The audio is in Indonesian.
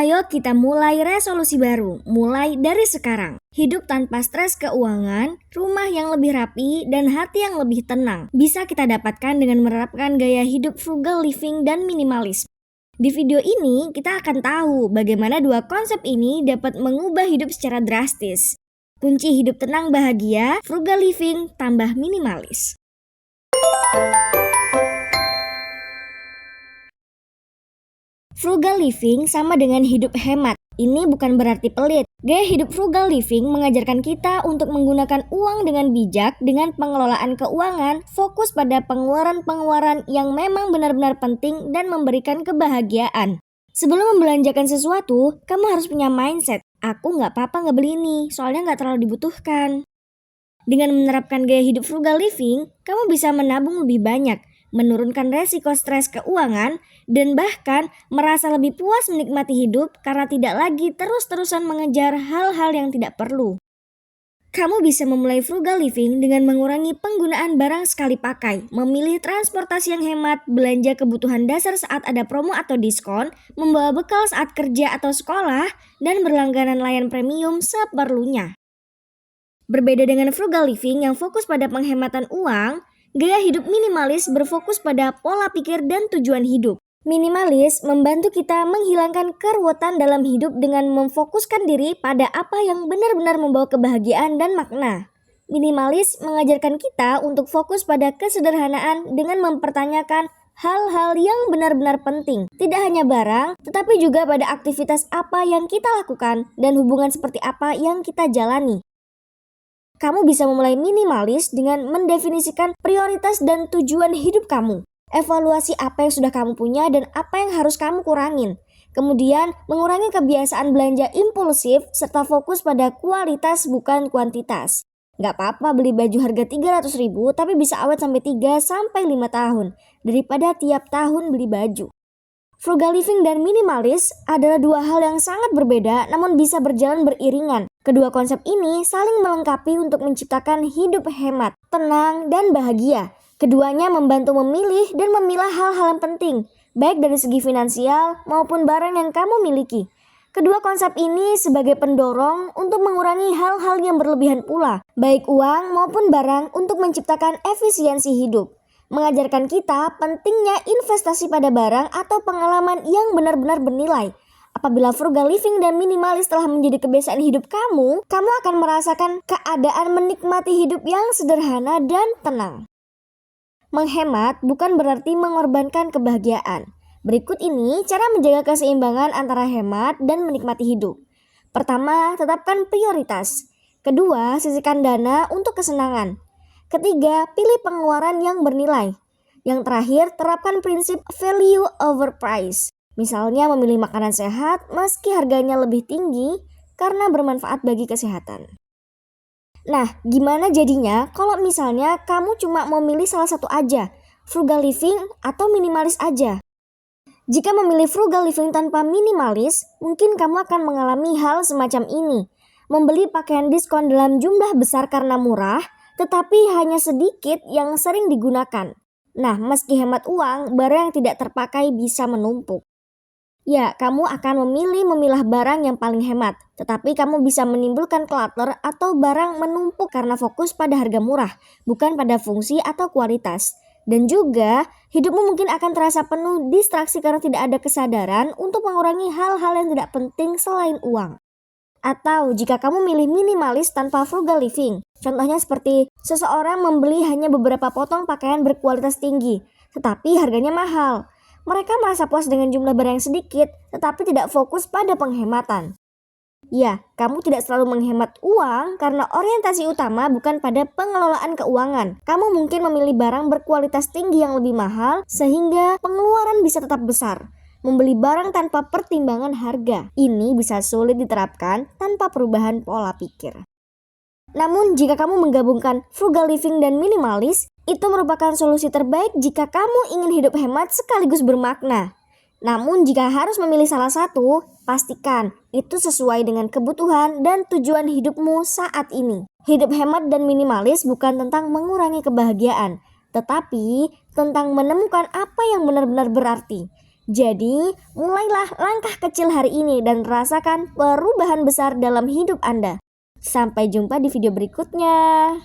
Ayo kita mulai resolusi baru, mulai dari sekarang. Hidup tanpa stres keuangan, rumah yang lebih rapi, dan hati yang lebih tenang bisa kita dapatkan dengan menerapkan gaya hidup frugal living dan minimalis. Di video ini kita akan tahu bagaimana dua konsep ini dapat mengubah hidup secara drastis. Kunci hidup tenang bahagia, frugal living tambah minimalis. Frugal living sama dengan hidup hemat. Ini bukan berarti pelit. Gaya hidup frugal living mengajarkan kita untuk menggunakan uang dengan bijak dengan pengelolaan keuangan, fokus pada pengeluaran-pengeluaran yang memang benar-benar penting dan memberikan kebahagiaan. Sebelum membelanjakan sesuatu, kamu harus punya mindset, aku nggak apa-apa nggak beli ini, soalnya nggak terlalu dibutuhkan. Dengan menerapkan gaya hidup frugal living, kamu bisa menabung lebih banyak, menurunkan resiko stres keuangan, dan bahkan merasa lebih puas menikmati hidup karena tidak lagi terus-terusan mengejar hal-hal yang tidak perlu. Kamu bisa memulai frugal living dengan mengurangi penggunaan barang sekali pakai, memilih transportasi yang hemat, belanja kebutuhan dasar saat ada promo atau diskon, membawa bekal saat kerja atau sekolah, dan berlangganan layanan premium seperlunya. Berbeda dengan frugal living yang fokus pada penghematan uang, gaya hidup minimalis berfokus pada pola pikir dan tujuan hidup. Minimalis membantu kita menghilangkan keruwetan dalam hidup dengan memfokuskan diri pada apa yang benar-benar membawa kebahagiaan dan makna. Minimalis mengajarkan kita untuk fokus pada kesederhanaan dengan mempertanyakan hal-hal yang benar-benar penting. Tidak hanya barang, tetapi juga pada aktivitas apa yang kita lakukan dan hubungan seperti apa yang kita jalani. Kamu bisa memulai minimalis dengan mendefinisikan prioritas dan tujuan hidup kamu. Evaluasi apa yang sudah kamu punya dan apa yang harus kamu kurangin. Kemudian, mengurangi kebiasaan belanja impulsif serta fokus pada kualitas bukan kuantitas. Gak apa-apa beli baju harga 300.000 tapi bisa awet sampai 3-5 tahun daripada tiap tahun beli baju. Frugal living dan minimalis adalah dua hal yang sangat berbeda namun bisa berjalan beriringan. Kedua konsep ini saling melengkapi untuk menciptakan hidup hemat, tenang, dan bahagia. Keduanya membantu memilih dan memilah hal-hal yang penting, baik dari segi finansial maupun barang yang kamu miliki. Kedua konsep ini sebagai pendorong untuk mengurangi hal-hal yang berlebihan pula, baik uang maupun barang untuk menciptakan efisiensi hidup. Mengajarkan kita pentingnya investasi pada barang atau pengalaman yang benar-benar bernilai. Apabila frugal living dan minimalis telah menjadi kebiasaan hidup kamu akan merasakan keadaan menikmati hidup yang sederhana dan tenang. Menghemat bukan berarti mengorbankan kebahagiaan. Berikut ini cara menjaga keseimbangan antara hemat dan menikmati hidup. Pertama, tetapkan prioritas. Kedua, sisihkan dana untuk kesenangan. Ketiga, pilih pengeluaran yang bernilai. Yang terakhir, terapkan prinsip value over price. Misalnya memilih makanan sehat meski harganya lebih tinggi karena bermanfaat bagi kesehatan. Nah, gimana jadinya kalau misalnya kamu cuma mau milih salah satu aja, frugal living atau minimalis aja? Jika memilih frugal living tanpa minimalis, mungkin kamu akan mengalami hal semacam ini. Membeli pakaian diskon dalam jumlah besar karena murah, tetapi hanya sedikit yang sering digunakan. Nah, meski hemat uang, barang yang tidak terpakai bisa menumpuk. Ya, kamu akan memilah barang yang paling hemat, tetapi kamu bisa menimbulkan clutter atau barang menumpuk karena fokus pada harga murah, bukan pada fungsi atau kualitas. Dan juga, hidupmu mungkin akan terasa penuh distraksi karena tidak ada kesadaran untuk mengurangi hal-hal yang tidak penting selain uang. Atau jika kamu milih minimalis tanpa frugal living, contohnya seperti seseorang membeli hanya beberapa potong pakaian berkualitas tinggi, tetapi harganya mahal. Mereka merasa puas dengan jumlah barang yang sedikit, tetapi tidak fokus pada penghematan. Ya, kamu tidak selalu menghemat uang karena orientasi utama bukan pada pengelolaan keuangan. Kamu mungkin memilih barang berkualitas tinggi yang lebih mahal sehingga pengeluaran bisa tetap besar. Membeli barang tanpa pertimbangan harga, ini bisa sulit diterapkan tanpa perubahan pola pikir. Namun jika kamu menggabungkan frugal living dan minimalis, itu merupakan solusi terbaik jika kamu ingin hidup hemat sekaligus bermakna. Namun jika harus memilih salah satu, pastikan itu sesuai dengan kebutuhan dan tujuan hidupmu saat ini. Hidup hemat dan minimalis bukan tentang mengurangi kebahagiaan, tetapi tentang menemukan apa yang benar-benar berarti. Jadi, mulailah langkah kecil hari ini dan rasakan perubahan besar dalam hidup Anda. Sampai jumpa di video berikutnya.